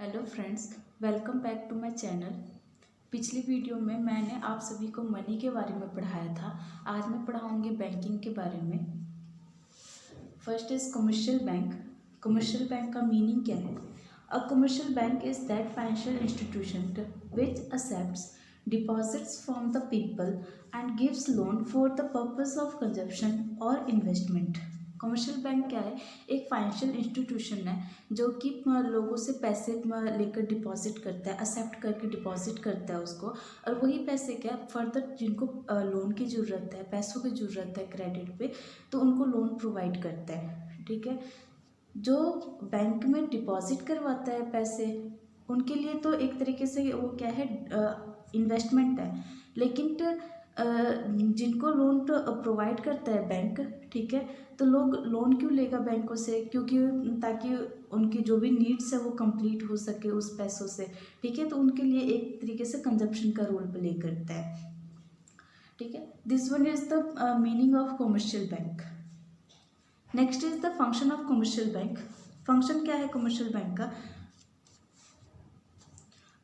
Hello friends, welcome back to my channel. पिछली video में मैंने आप सभी को मनी के बारे में पढ़ाया था। आज मैं पढ़ाऊंगी बैंकिंग के बारे में। First is commercial bank. Commercial bank का मीनिंग क्या है? A commercial bank is that financial institution which accepts deposits from the people and gives loan for the purpose of consumption और इन्वेस्टमेंट। कमर्शियल बैंक क्या है? एक financial institution है जो कि लोगों से पैसे लेकर डिपॉजिट करता है, एक्सेप्ट करके डिपॉजिट करता है उसको, और वही पैसे क्या फर्दर जिनको लोन की ज़रूरत है, पैसों की ज़रूरत है क्रेडिट पे, तो उनको लोन प्रोवाइड करता है। ठीक है। जो बैंक में डिपॉजिट करवाता है पैसे, उनके लिए तो एक तरीके से वो क्या है, इन्वेस्टमेंट है। लेकिन जिनको लोन तो प्रोवाइड करता है बैंक, ठीक है, तो लोग लोन क्यों लेगा बैंकों से? क्योंकि ताकि उनकी जो भी नीड्स है वो कंप्लीट हो सके उस पैसों से। ठीक है, तो उनके लिए एक तरीके से कंजप्शन का रोल प्ले करता है। ठीक है, this one is the meaning of commercial bank. Next is the function of commercial bank. Function क्या है कमर्शियल बैंक का?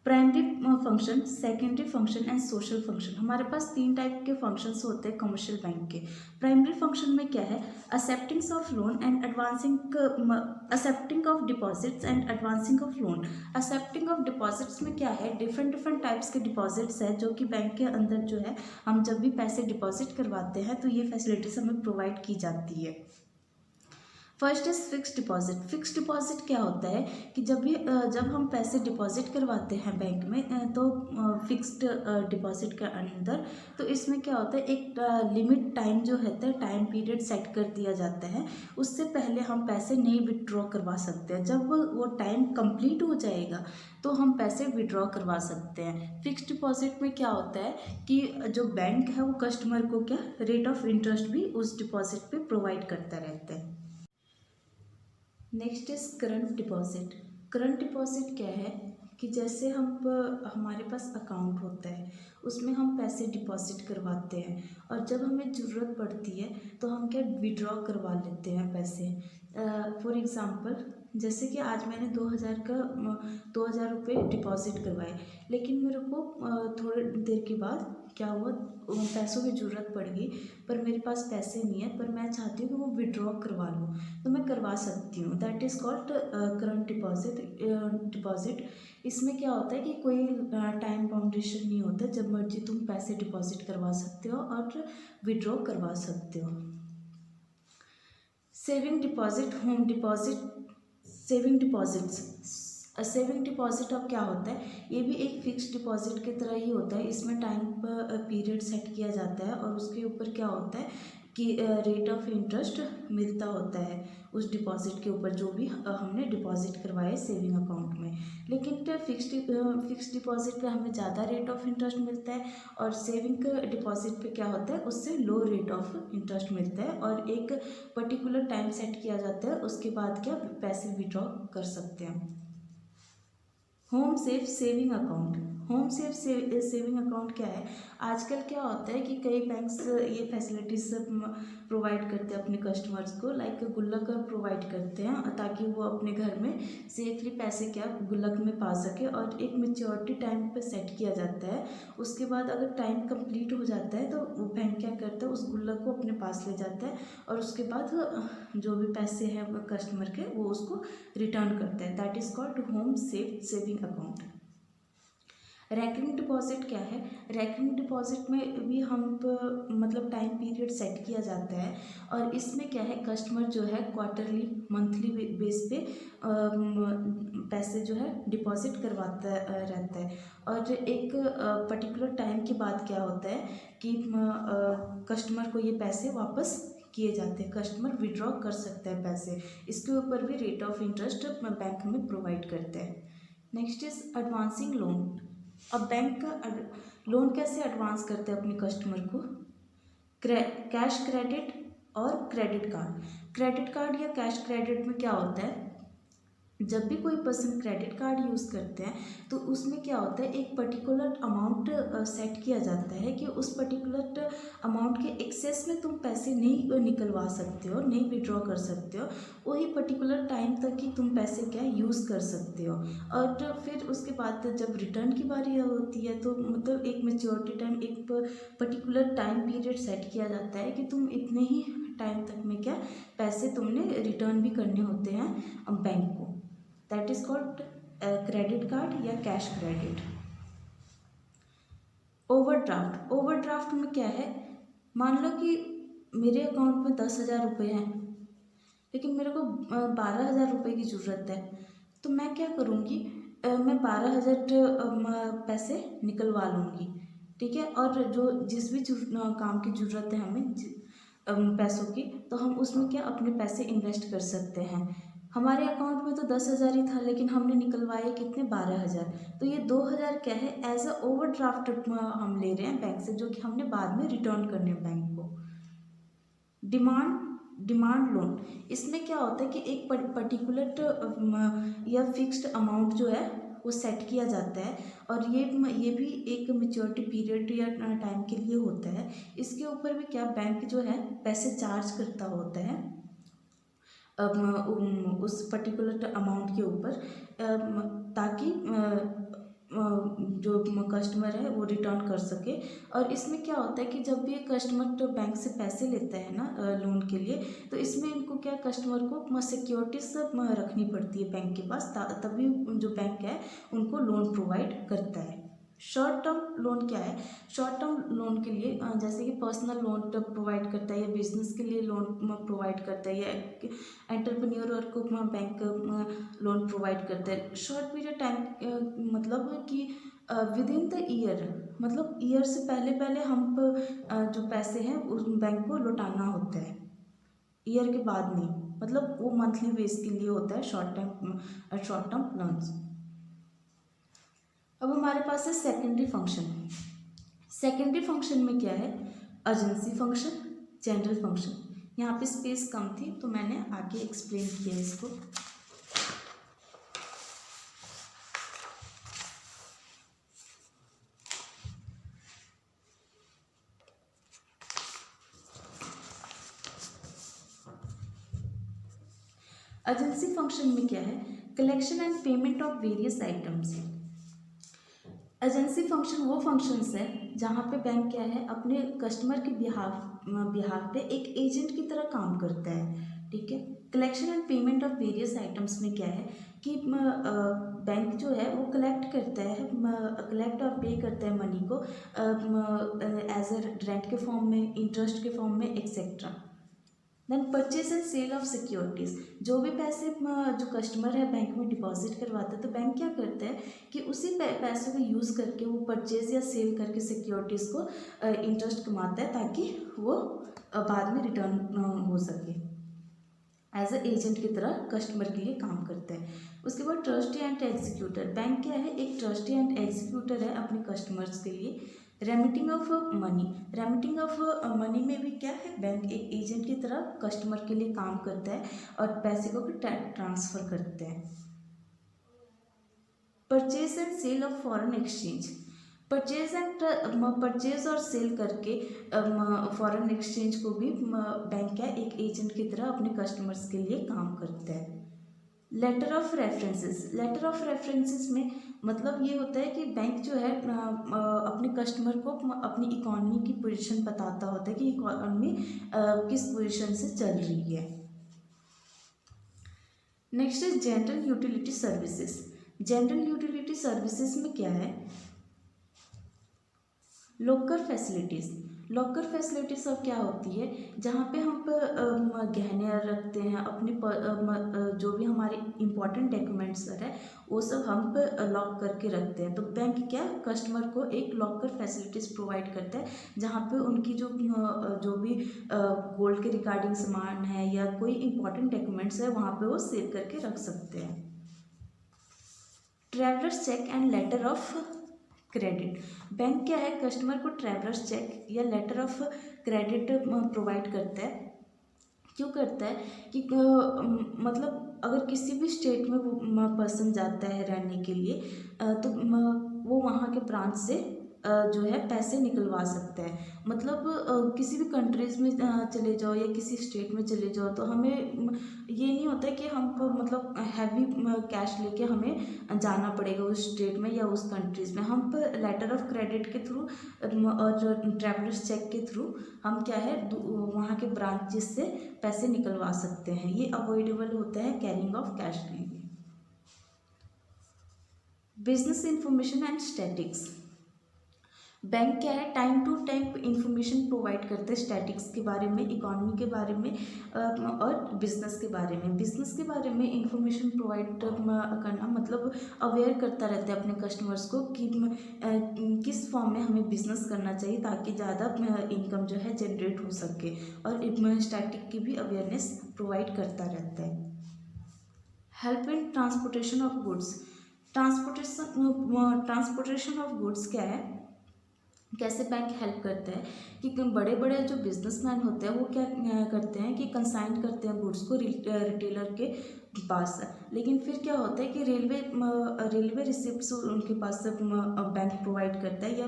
Primary function, secondary function and social function. हमारे पास तीन टाइप के फंक्शंस होते हैं कमर्शियल बैंक के। प्राइमरी फंक्शन में क्या है? Accepting of loan and advancing, accepting of deposits and advancing of loan. Accepting of deposits में क्या है? डिफरेंट टाइप्स के डिपॉजिट्स है जो कि बैंक के अंदर जो है, हम जब भी पैसे डिपॉजिट करवाते हैं तो ये फैसिलिटीज हमें प्रोवाइड की जाती है। First is fix deposit. Fix deposit क्या होता है कि जब हम पैसे डिपॉजिट करवाते हैं बैंक में, तो फिक्स्ड डिपॉजिट के अंदर, तो इसमें क्या होता है, एक लिमिट टाइम जो होता है, टाइम पीरियड सेट कर दिया जाता है। उससे पहले हम पैसे नहीं विड्रॉ करवा सकते हैं। जब वो टाइम कंप्लीट हो जाएगा तो हम पैसे विड्रॉ करवा सकते हैं। फिक्स डिपॉजिट में क्या होता है कि जो बैंक है वो कस्टमर को क्या रेट ऑफ इंटरेस्ट भी उस डिपॉजिट पे प्रोवाइड करता रहता है। Next is current deposit. Current deposit क्या है कि जैसे हमारे पास अकाउंट होता है, उसमें हम पैसे डिपॉजिट करवाते हैं, और जब हमें ज़रूरत पड़ती है तो हम क्या विड्रॉ करवा लेते हैं पैसे। फॉर एग्ज़ाम्पल, जैसे कि आज मैंने 2000 रुपये डिपॉजिट करवाए, लेकिन मेरे को थोड़ी देर के बाद क्या हुआ, पैसों की ज़रूरत पड़ गई, पर मेरे पास पैसे नहीं है, पर मैं चाहती हूँ कि वो विड्रॉ करवा लूँ, तो मैं करवा सकती हूँ। That is called current deposit. इसमें क्या होता है कि कोई टाइम बाउंडेशन नहीं होता, जब मर्जी तुम पैसे डिपॉजिट करवा सकते हो और विड्रॉ करवा सकते हो। Saving deposit, home deposit, saving deposits. Saving deposit अब क्या होता है? ये भी एक फिक्स डिपॉजिट की तरह ही होता है। इसमें टाइम पीरियड सेट किया जाता है और उसके ऊपर क्या होता है कि रेट ऑफ इंटरेस्ट मिलता होता है उस डिपॉजिट के ऊपर, जो भी हमने डिपॉजिट करवाए सेविंग अकाउंट में। लेकिन फिक्स डिपॉजिट पे हमें ज़्यादा रेट ऑफ इंटरेस्ट मिलता है, और सेविंग डिपॉजिट पे क्या होता है, उससे लो रेट ऑफ इंटरेस्ट मिलता है, और एक पर्टिकुलर टाइम सेट किया जाता है, उसके बाद क्या पैसे विड्रॉ कर सकते हैं। Home safe saving account. Home safe saving account क्या है? आजकल क्या होता है कि कई बैंक्स ये फैसिलिटीज प्रोवाइड करते हैं अपने कस्टमर्स को, लाइक गुल्लक प्रोवाइड करते हैं, ताकि वो अपने घर में सेफली पैसे क्या गुल्लक में पा सके, और एक मेच्योरिटी टाइम पे सेट किया जाता है। उसके बाद अगर टाइम कंप्लीट हो जाता है तो वो बैंक क्या करता है, उस गुल्लक को अपने पास ले जाता है, और उसके बाद जो भी पैसे हैं कस्टमर के वो उसको रिटर्न करते हैं। That is called home safe saving account. Recurring deposit क्या है? रैकरिंग डिपॉजिट में भी हम मतलब टाइम पीरियड सेट किया जाता है, और इसमें क्या है, कस्टमर जो है क्वार्टरली मंथली बेस पे पैसे जो है डिपॉजिट करवाता रहता है, और एक पर्टिकुलर टाइम के बाद क्या होता है कि कस्टमर को ये पैसे वापस किए जाते हैं, कस्टमर विड्रॉ कर सकता है पैसे। इसके ऊपर भी रेट ऑफ इंटरेस्ट बैंक में प्रोवाइड करते हैं। Next is advancing loan. अब बैंक का लोन कैसे एडवांस करते हैं अपने कस्टमर को? कैश क्रेडिट और क्रेडिट कार्ड। क्रेडिट कार्ड या कैश क्रेडिट में क्या होता है जब भी कोई पर्सन क्रेडिट कार्ड यूज़ करते हैं तो उसमें क्या होता है, एक पर्टिकुलर अमाउंट सेट किया जाता है कि उस पर्टिकुलर अमाउंट के एक्सेस में तुम पैसे नहीं निकलवा सकते हो, नहीं विड्रॉ कर सकते हो। वही पर्टिकुलर टाइम तक ही तुम पैसे क्या यूज़ कर सकते हो। और फिर उसके बाद जब रिटर्न की बारी होती है तो मतलब एक मैच्योरिटी टाइम, एक पर्टिकुलर टाइम पीरियड सेट किया जाता है कि तुम इतने ही टाइम तक में क्या पैसे तुमने रिटर्न भी करने होते हैं बैंक को। That is called credit card या कैश क्रेडिट। ओवरड्राफ्ट, ओवरड्राफ्ट में क्या है, मान लो कि मेरे अकाउंट में 10,000 रुपये हैं लेकिन मेरे को 12,000 रुपये की ज़रूरत है, तो मैं क्या करूँगी, मैं 12,000 पैसे निकलवा लूँगी, ठीक है। और जो जिस भी काम की ज़रूरत है हमें पैसों की, तो हम उसमें क्या अपने पैसे इन्वेस्ट कर सकते हैं। हमारे अकाउंट में तो 10,000 ही था लेकिन हमने निकलवाए कितने, 12,000। तो ये 2,000 क्या है, एज अ ओवरड्राफ्ट हम ले रहे हैं बैंक से, जो कि हमने बाद में रिटर्न करने हैं बैंक को। डिमांड लोन, इसमें क्या होता है कि एक पर्टिकुलर या फिक्स्ड अमाउंट जो है वो सेट किया जाता है, और ये भी एक मैच्योरिटी पीरियड या टाइम के लिए होता है। इसके ऊपर भी क्या बैंक जो है पैसे चार्ज करता होता है उस पर्टिकुलर अमाउंट के ऊपर, ताकि जो कस्टमर है वो रिटर्न कर सके। और इसमें क्या होता है कि जब भी कस्टमर तो बैंक से पैसे लेता है ना लोन के लिए, तो इसमें इनको क्या, कस्टमर को सिक्योरिटीज रखनी पड़ती है बैंक के पास, तभी जो बैंक है उनको लोन प्रोवाइड करता है। शॉर्ट टर्म लोन क्या है, शॉर्ट टर्म लोन के लिए जैसे कि पर्सनल लोन प्रोवाइड करता है, या बिजनेस के लिए लोन प्रोवाइड करता है, या एंटरप्रेन्योर को बैंक लोन प्रोवाइड करता है। शॉर्ट पीरियड टाइम मतलब कि विद इन द ईयर, मतलब ईयर से पहले पहले हम जो पैसे हैं उस बैंक को लौटाना होता है, ईयर के बाद नहीं, मतलब वो मंथली बेस के लिए होता है शॉर्ट टर्म लोन्स। अब हमारे पास है सेकेंडरी फंक्शन। सेकेंडरी फंक्शन में क्या है, अर्जेंसी फंक्शन, जनरल फंक्शन। यहाँ पे स्पेस कम थी तो मैंने आगे एक्सप्लेन किया इसको। अर्जेंसी फंक्शन में क्या है, collection and payment of various items. Agency function वो फंक्शंस है जहाँ पे बैंक क्या है अपने कस्टमर के बिहाफ पे एक एजेंट की तरह काम करता है, ठीक है। Collection and payment of various items में क्या है कि बैंक जो है वो कलेक्ट करता है, कलेक्ट और पे करता है मनी को एज अ रेंट के फॉर्म में, इंटरेस्ट के फॉर्म में, etcetera. Then purchase and sale of securities, जो भी पैसे जो कस्टमर है बैंक में डिपॉजिट करवाता है, तो बैंक क्या करता है कि उसी पैसों को यूज़ करके वो परचेज या सेल करके सिक्योरिटीज़ को इंटरेस्ट कमाता है, ताकि वो बाद में रिटर्न हो सके। एज अ एजेंट की तरह कस्टमर के लिए काम करता है। उसके बाद ट्रस्टी एंड एग्जीक्यूटर, बैंक क्या है, एक ट्रस्टी एंड एग्जीक्यूटर है अपने कस्टमर्स के लिए। Remitting of money, remitting of money में भी क्या है, बैंक एक एजेंट की तरह कस्टमर के लिए काम करता है और पैसे को ट्रांसफ़र करते हैं। Purchase and sale of foreign exchange, purchase और सेल करके फॉरेन एक्सचेंज को भी बैंक क्या एक एजेंट की तरह अपने कस्टमर्स के लिए काम करता है। Letter of references, letter of references में मतलब ये होता है कि बैंक जो है अपने कस्टमर को अपनी इकॉनमी की पोजीशन बताता होता है कि इकॉनमी किस पोजीशन से चल रही है। Next is general utility services. General utility services में क्या है, लॉकर फैसिलिटीज़। लॉकर फैसिलिटीज़ अब क्या होती है, जहाँ पे हम गहने रखते हैं, अपने जो भी हमारे इम्पोर्टेंट डॉक्यूमेंट्स है वो सब हम लॉक करके रखते हैं। तो बैंक क्या कस्टमर को एक लॉकर फैसिलिटीज़ प्रोवाइड करता है, जहाँ पे उनकी जो भी गोल्ड के रिगार्डिंग सामान है या कोई इम्पोर्टेंट डॉक्यूमेंट्स है वहाँ पे वो सेव करके रख सकते हैं। Travellers cheque and later of credit, bank क्या है कस्टमर को ट्रैवलर्स चेक या लेटर ऑफ क्रेडिट प्रोवाइड करता है। क्यों करता है कि मतलब अगर किसी भी स्टेट में वो पर्सन जाता है रहने के लिए तो वो वहाँ के ब्रांच से जो है पैसे निकलवा सकता है। मतलब किसी भी कंट्रीज़ में चले जाओ या किसी स्टेट में चले जाओ तो हमें ये नहीं होता है कि हमको मतलब हैवी कैश लेके हमें जाना पड़ेगा उस स्टेट में या उस कंट्रीज़ में। हम पर लेटर ऑफ क्रेडिट के थ्रू और ट्रैवलर्स चेक के थ्रू हम क्या है वहाँ के ब्रांचेस से पैसे निकलवा सकते हैं। ये अवॉइडेबल होता है कैरिंग ऑफ कैश के लिए। Business information and statics. Bank क्या है, time to time information provide करते हैं स्टैटिक्स के बारे में, इकोनॉमी के बारे में और बिजनेस के बारे में। बिजनेस के बारे में इंफॉर्मेशन प्रोवाइड करना मतलब अवेयर करता रहता है अपने कस्टमर्स को कि किस फॉर्म में हमें बिजनेस करना चाहिए ताकि ज़्यादा इनकम जो है जनरेट हो सके, और स्टैटिक की भी अवेयरनेस प्रोवाइड करता रहता है। Help in transportation of goods. Transportation of goods क्या है, कैसे बैंक हेल्प करता है कि बड़े बड़े जो बिजनेसमैन होते हैं वो क्या करते हैं कि कंसाइन करते हैं गुड्स को रिटेलर के पास, लेकिन फिर क्या होता है कि रेलवे रिसिप्ट्स उनके पास बैंक प्रोवाइड करता है या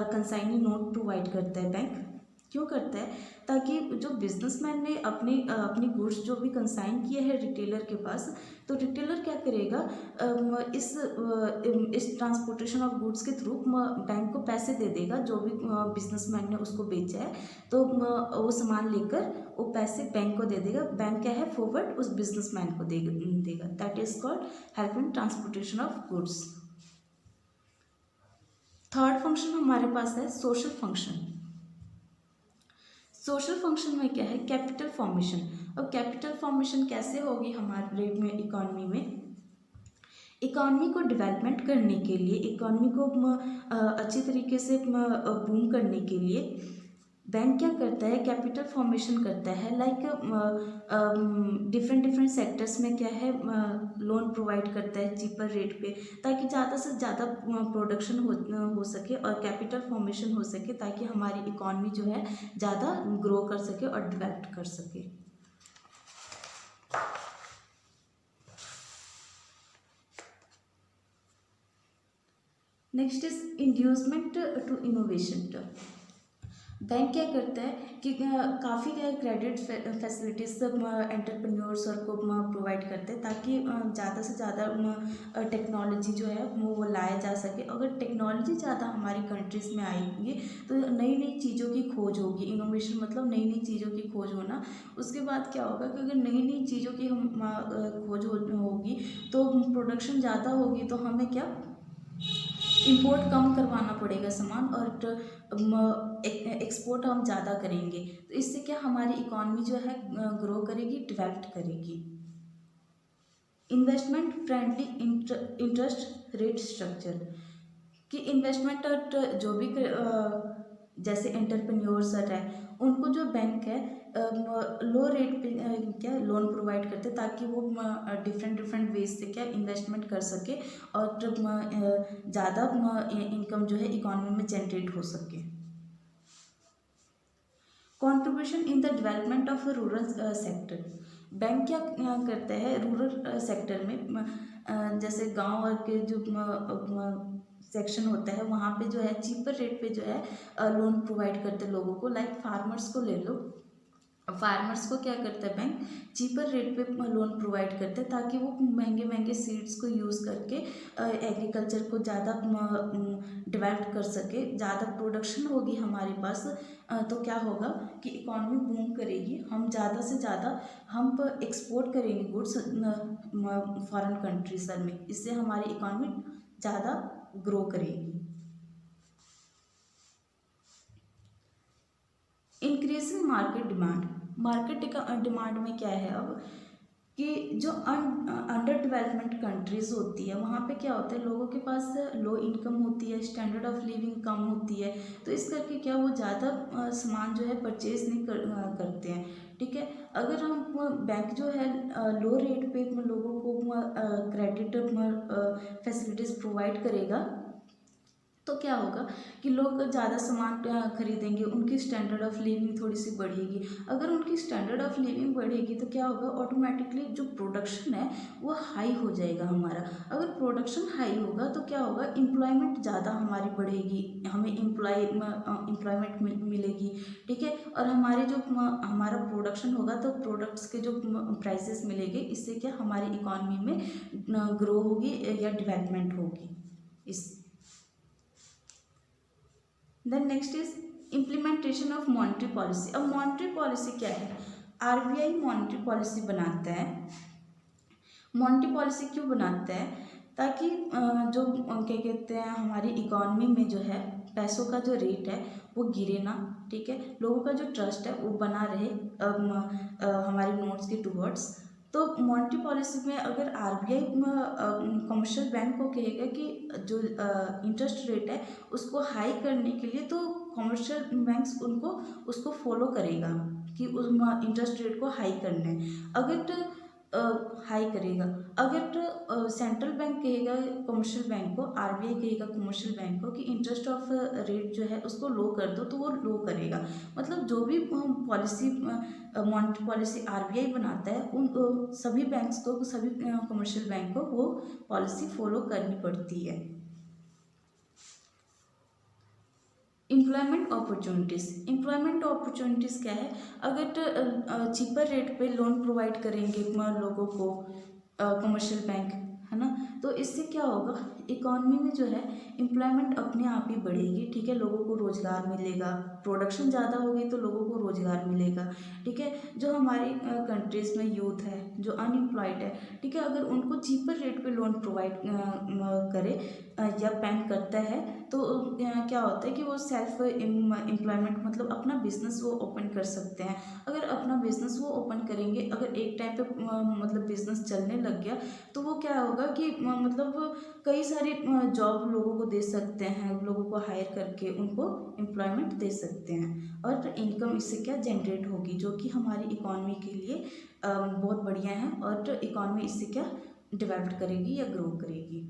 कंसाइनी नोट प्रोवाइड करता है बैंक। क्यों करता है, ताकि जो बिजनेसमैन ने अपनी गुड्स जो भी कंसाइन किए हैं रिटेलर के पास, तो रिटेलर क्या करेगा, इस ट्रांसपोर्टेशन ऑफ गुड्स के थ्रू बैंक को पैसे दे देगा जो भी बिजनेसमैन ने उसको बेचा है, तो वो सामान लेकर वो पैसे बैंक को दे देगा। बैंक क्या है, फॉरवर्ड उस बिजनेसमैन को देगा। That is called help in transportation of goods. Third function हमारे पास है सोशल फंक्शन। सोशल फंक्शन में क्या है, कैपिटल फॉर्मेशन। और कैपिटल फॉर्मेशन कैसे होगी हमारे में इकॉनमी में, इकॉनमी को डेवलपमेंट करने के लिए, इकॉनमी को अच्छी तरीके से बूम करने के लिए बैंक क्या करता है, कैपिटल फॉर्मेशन करता है। लाइक डिफरेंट सेक्टर्स में क्या है, लोन प्रोवाइड करता है चीपर रेट पे, ताकि ज़्यादा से ज़्यादा प्रोडक्शन हो सके और कैपिटल फॉर्मेशन हो सके, ताकि हमारी इकॉनमी जो है ज़्यादा ग्रो कर सके और डेवलप कर सके। Next is inducement to innovation. Bank क्या करता है कि काफ़ी क्रेडिट फैसिलिटीज एंटरप्रेन्योर्स और को प्रोवाइड करते हैं, ताकि ज़्यादा से ज़्यादा टेक्नोलॉजी जो है वो लाया जा सके। अगर टेक्नोलॉजी ज़्यादा हमारी कंट्रीज़ में आएगी तो नई नई चीज़ों की खोज होगी। इनोवेशन मतलब नई नई चीज़ों की खोज होना। उसके बाद क्या होगा कि अगर नई नई चीज़ों की खोज होगी तो प्रोडक्शन ज़्यादा होगी, तो हमें क्या इंपोर्ट कम करवाना पड़ेगा सामान, और एक्सपोर्ट हम ज़्यादा करेंगे। तो इससे क्या हमारी इकॉनमी जो है ग्रो करेगी, डेवलप करेगी। Investment friendly interest rate structure, कि इन्वेस्टमेंट और जो भी जैसे एंटरप्रेन्योर्स है उनको जो बैंक है लो रेट पे क्या लोन प्रोवाइड करते हैं, ताकि वो डिफरेंट वेज से क्या इन्वेस्टमेंट कर सके और ज़्यादा इनकम जो है इकॉनमी में जनरेट हो सके। Contribution in the development of rural sector. Bank क्या करता है रूरल सेक्टर में, जैसे गांव और के जो सेक्शन होता है वहाँ पे जो है चीपर रेट पे जो है लोन प्रोवाइड करते हैं लोगों को। लाइक फार्मर्स को ले लो, फार्मर्स को क्या करता है बैंक चीपर रेट पे लोन प्रोवाइड करते हैं, ताकि वो महंगे महंगे सीड्स को यूज़ करके एग्रीकल्चर को ज़्यादा डेवलप कर सके। ज़्यादा प्रोडक्शन होगी हमारे पास तो क्या होगा कि इकॉनमी बूम करेगी, हम ज़्यादा से ज़्यादा हम एक्सपोर्ट करेंगे गुड्स फॉरेन कंट्रीज में, इससे हमारी इकॉनमी ज़्यादा ग्रो करेगी। Increasing market demand. Market demand में क्या है अब कि जो अंडर डेवलपमेंट कंट्रीज़ होती है वहाँ पे क्या होता है, लोगों के पास लो इनकम होती है, स्टैंडर्ड ऑफ लिविंग कम होती है, तो इस करके क्या वो ज़्यादा सामान जो है परचेज नहीं करते हैं। ठीक है, अगर हम बैंक जो है लो रेट पे लोगों को क्रेडिट फैसिलिटीज़ प्रोवाइड करेगा तो क्या होगा कि लोग ज़्यादा सामान खरीदेंगे, उनकी स्टैंडर्ड ऑफ लिविंग थोड़ी सी बढ़ेगी। अगर उनकी स्टैंडर्ड ऑफ लिविंग बढ़ेगी तो क्या होगा, ऑटोमेटिकली जो प्रोडक्शन है वो हाई हो जाएगा हमारा। अगर प्रोडक्शन हाई होगा तो क्या होगा, एम्प्लॉयमेंट ज़्यादा हमारी बढ़ेगी, हमें एम्प्लॉयमेंट मिलेगी, ठीक है। और हमारे जो हमारा प्रोडक्शन होगा तो प्रोडक्ट्स के जो प्राइसेस मिलेंगे, इससे क्या हमारी इकॉनमी में ग्रो होगी या डेवलपमेंट होगी। इस then next is implementation of monetary policy. अब मॉनेटरी पॉलिसी क्या है, आरबीआई मॉनेटरी पॉलिसी बनाता है। मॉनेटरी पॉलिसी क्यों बनाता है, ताकि जो क्या कहते हैं हमारी इकॉनमी में जो है पैसों का जो रेट है वो गिरे ना, ठीक है, लोगों का जो ट्रस्ट है वो बना रहे हमारे नोट्स के टूवर्ड्स। तो मॉनेटरी पॉलिसी में अगर आरबीआई कमर्शियल बैंक को कहेगा कि जो इंटरेस्ट रेट है उसको हाई करने के लिए, तो कमर्शियल बैंक्स उनको उसको फॉलो करेगा कि उस इंटरेस्ट रेट को हाई करना है। अगर हाई करेगा, अगर सेंट्रल बैंक कहेगा कमर्शियल बैंक को, आरबीआई कहेगा कमर्शियल बैंक को कि इंटरेस्ट ऑफ रेट जो है उसको लो कर दो, तो वो लो करेगा। मतलब जो भी पॉलिसी मॉनेटरी पॉलिसी आरबीआई बनाता है, उन सभी बैंक्स को, सभी कमर्शियल बैंक को वो पॉलिसी फॉलो करनी पड़ती है। एम्प्लॉयमेंट अपॉर्चुनिटीज़ क्या है, अगर चीपर रेट पे लोन प्रोवाइड करेंगे लोगों को कमर्शियल बैंक, है ना, तो इससे क्या होगा, इकॉनमी में जो है एम्प्लॉयमेंट अपने आप ही बढ़ेगी, ठीक है, लोगों को रोज़गार मिलेगा, प्रोडक्शन ज़्यादा होगी तो लोगों को रोज़गार मिलेगा, ठीक है। जो हमारी कंट्रीज़ में यूथ है जो अनएम्प्लॉयड है, ठीक है, अगर उनको चीपर रेट पे लोन प्रोवाइड करे या बैंक करता है, तो क्या होता है कि वो सेल्फ एम्प्लॉयमेंट मतलब अपना बिजनेस वो ओपन कर सकते हैं। अगर अपना बिजनेस वो ओपन करेंगे, अगर एक टाइम पे मतलब बिजनेस चलने लग गया, तो वो क्या होगा कि मतलब कई सारी जॉब लोगों को दे सकते हैं, लोगों को हायर करके उनको एम्प्लॉयमेंट दे सकते हैं, और इनकम इससे क्या जनरेट होगी, जो कि हमारी इकॉनमी के लिए बहुत बढ़िया है, और इकॉनमी इससे क्या डेवलप करेगी या ग्रो करेगी।